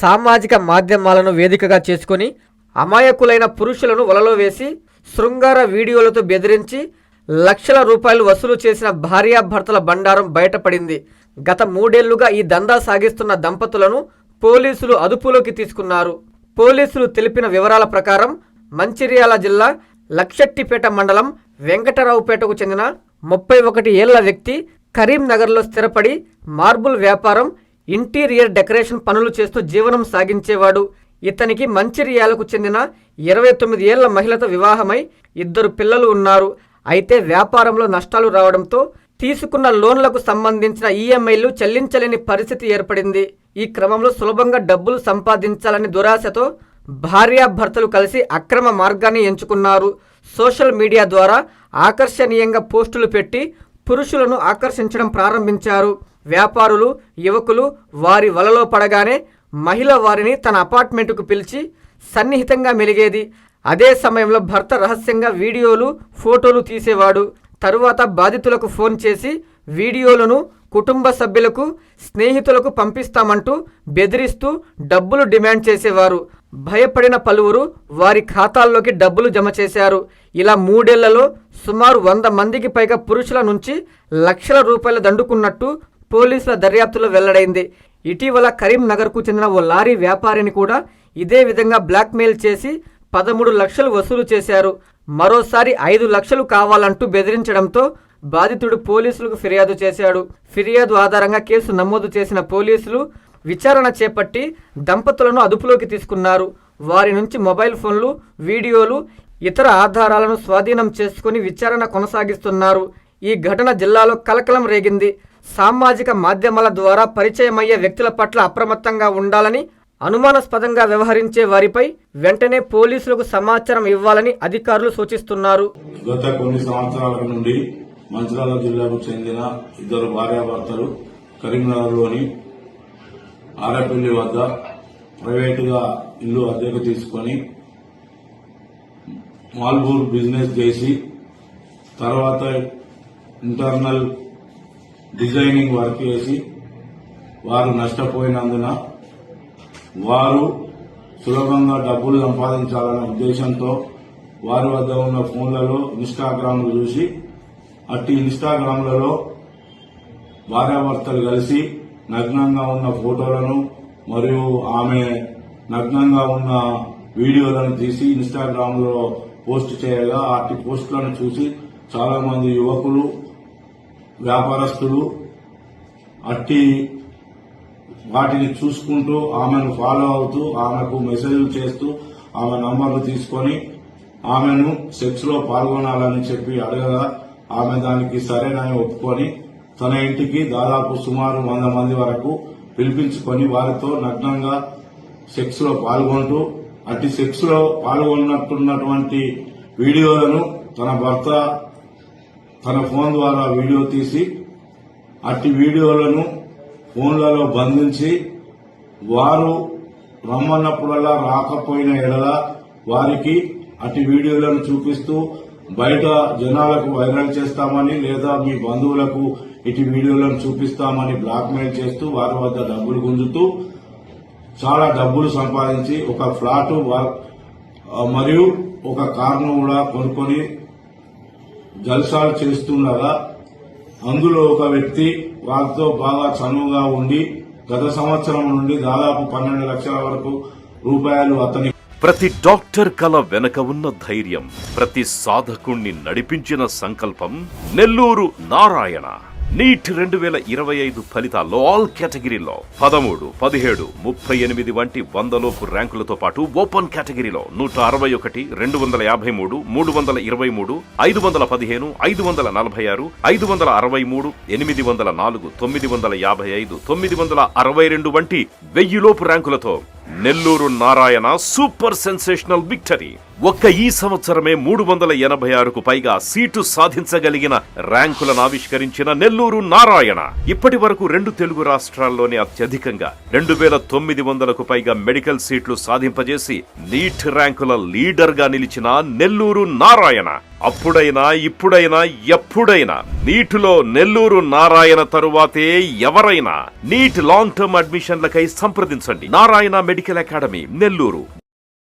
సామాజిక మాధ్యమాలను వేదికగా చేసుకొని అమాయకులైన పురుషులను వలలో వేసి శృంగార వీడియోలతో బెదిరించి లక్షల రూపాయలు వసూలు చేసిన భార్యాభర్తల బండారం బయటపడింది. గత 3 ఏళ్లుగా ఈ దందా సాగిస్తున్న దంపతులను పోలీసులు అదుపులోకి తీసుకున్నారు. పోలీసులు తెలిపిన వివరాల ప్రకారం మంచిర్యాల జిల్లా లక్షెట్టిపేట మండలం వెంకటరావుపేటకు చెందిన 31 ఏళ్ల వ్యక్తి కరీంనగర్లో స్థిరపడి మార్బుల్ వ్యాపారం, ఇంటీరియర్ డెకరేషన్ పనులు చేస్తూ జీవనం సాగించేవాడు. ఇతనికి మంచిర్యాలకు చెందిన 29 ఏళ్ల మహిళతో వివాహమై 2 పిల్లలు ఉన్నారు. అయితే వ్యాపారంలో నష్టాలు రావడంతో తీసుకున్న లోన్లకు సంబంధించిన ఈఎంఐలు చెల్లించలేని పరిస్థితి ఏర్పడింది. ఈ క్రమంలో సులభంగా డబ్బులు సంపాదించాలని దురాశతో భార్యాభర్తలు కలిసి అక్రమ మార్గాన్ని ఎంచుకున్నారు. సోషల్ మీడియా ద్వారా ఆకర్షణీయంగా పోస్టులు పెట్టి పురుషులను ఆకర్షించడం ప్రారంభించారు. వ్యాపారులు, యువకులు వారి వలలో పడగానే మహిళ వారిని తన అపార్ట్మెంటుకు పిలిచి సన్నిహితంగా మెలిగేది. అదే సమయంలో భర్త రహస్యంగా వీడియోలు, ఫోటోలు తీసేవాడు. తరువాత బాధితులకు ఫోన్ చేసి వీడియోలను కుటుంబ సభ్యులకు, స్నేహితులకు పంపిస్తామంటూ బెదిరిస్తూ డబ్బులు డిమాండ్ చేసేవారు. భయపడిన పలువురు వారి ఖాతాల్లోకి డబ్బులు జమ చేశారు. ఇలా 3 ఏళ్లలో సుమారు 100 మందికి పైగా పురుషుల నుంచి లక్షల రూపాయలు దండుకున్నట్టు పోలీసుల దర్యాప్తులో వెల్లడైంది. ఇటీవల కరీంనగర్కు చెందిన ఓ లారీ వ్యాపారిని కూడా ఇదే విధంగా బ్లాక్మెయిల్ చేసి 13 లక్షలు వసూలు చేశారు. మరోసారి 5 లక్షలు కావాలంటూ బెదిరించడంతో బాధితుడు పోలీసులకు ఫిర్యాదు చేశాడు. ఫిర్యాదు ఆధారంగా కేసు నమోదు చేసిన పోలీసులు విచారణ చేపట్టి దంపతులను అదుపులోకి తీసుకున్నారు. వారి నుంచి మొబైల్ ఫోన్లు, వీడియోలు, ఇతర ఆధారాలను స్వాధీనం చేసుకుని విచారణ కొనసాగిస్తున్నారు. ఈ ఘటన జిల్లాలో కలకలం రేగింది. సామాజిక మాధ్యమాల ద్వారా పరిచయమయ్యే వ్యక్తుల పట్ల అప్రమత్తంగా ఉండాలని, అనుమానాస్పదంగా వ్యవహరించే వారిపై వెంటనే పోలీసులకు సమాచారం ఇవ్వాలని అధికారులు సూచిస్తున్నారు. గత కొన్ని సంవత్సరాల నుండి మంచిర్యాల జిల్లాకు చెందిన 2 భార్యాభర్తలు కరీంనగర్లోని ఆరపల్లి వద్ద ప్రైవేటుగా ఇల్లు అద్దెకు తీసుకుని మార్బుల్ బిజినెస్ చేసి తర్వాత ఇంటర్నల్ డిజైనింగ్ వర్క్ చేసి వారు నష్టపోయినందున వారు సులభంగా డబ్బులు సంపాదించాలనే ఉద్దేశంతో వారి వద్ద ఉన్న ఫోన్లలో ఇన్స్టాగ్రామ్లు చూసి అట్టి ఇన్స్టాగ్రామ్లలో భార్యాభర్తలు కలిసి నగ్నంగా ఉన్న ఫోటోలను మరియు ఆమె నగ్నంగా ఉన్న వీడియోలను తీసి ఇన్స్టాగ్రామ్లో పోస్ట్ చేయగా అట్టి పోస్టులను చూసి చాలా మంది యువకులు, వ్యాపారస్తులు అట్టి వాటిని చూసుకుంటూ ఆమెను ఫాలో అవుతూ ఆమెకు మెసేజ్లు చేస్తూ ఆమె నంబర్లు తీసుకొని ఆమెను సెక్స్ లో పాల్గొనాలని చెప్పి అడగగా ఆమె దానికి సరేనని ఒప్పుకొని తన ఇంటికి దాదాపు సుమారు 100 మంది వరకు పిలిపించుకొని వారితో నగ్నంగా సెక్స్ లో పాల్గొంటూ అట్టి సెక్స్ లో పాల్గొన్నట్టున్నటువంటి వీడియోలను తన భర్త తన ఫోన్ ద్వారా వీడియో తీసి అట్టి వీడియోలను ఫోన్లలో బంధించి వారు రమ్మన్నప్పుడల్లా రాకపోయిన ఎడల వారికి అట్టి వీడియోలను చూపిస్తూ బయట జనాలకు వైరల్ చేస్తామని లేదా మీ బంధువులకు ఇటు వీడియోలను చూపిస్తామని బ్లాక్మెయిల్ చేస్తూ వారి వద్ద డబ్బులు గుంజుతూ చాలా డబ్బులు సంపాదించి ఒక ఫ్లాట్ మరియు ఒక కారును కూడా కొనుక్కొని జల్సాలు చేస్తుండగా అందులో ఒక వ్యక్తి వారితో బాగా చనువుగా ఉండి గత సంవత్సరం నుండి దాదాపు 12 లక్షల వరకు రూపాయలు అతని. ప్రతి డాక్టర్ కల వెనక ఉన్న ధైర్యం, ప్రతి సాధకుణ్ణి నడిపించిన సంకల్పం నెల్లూరు నారాయణ. నీట్ 2025 ఫలితాల్లో ఆల్ కేటగిరీలో 13, 17, 38 వంటి 100లోపు ర్యాంకులతో పాటు ఓపెన్ కేటగిరీలో 161, 253, 323, 515, 546, 563, 804, 955, 962 వంటి 1000లోపు ర్యాంకులతో Nellore Narayana super sensational victory. ఒక్క ఈ సంవత్సరమే 386కు పైగా సీటు సాధించగలిగిన ర్యాంకులను ఆవిష్కరించిన నెల్లూరు నారాయణ ఇప్పటి వరకు 2 తెలుగు రాష్ట్రాల్లోనే అత్యధికంగా 2900కు పైగా మెడికల్ సీట్లు సాధింపజేసి నీట్ ర్యాంకుల లీడర్ గా నిలిచిన నెల్లూరు నారాయణ అప్పుడైనా ఇప్పుడైనా ఎప్పుడైనా నీటిలో నెల్లూరు నారాయణ తరువాతే ఎవరైనా. నీట్ లాంగ్ టర్మ్ అడ్మిషన్లకై సంప్రదించండి. Narayana medical academy, Nellore.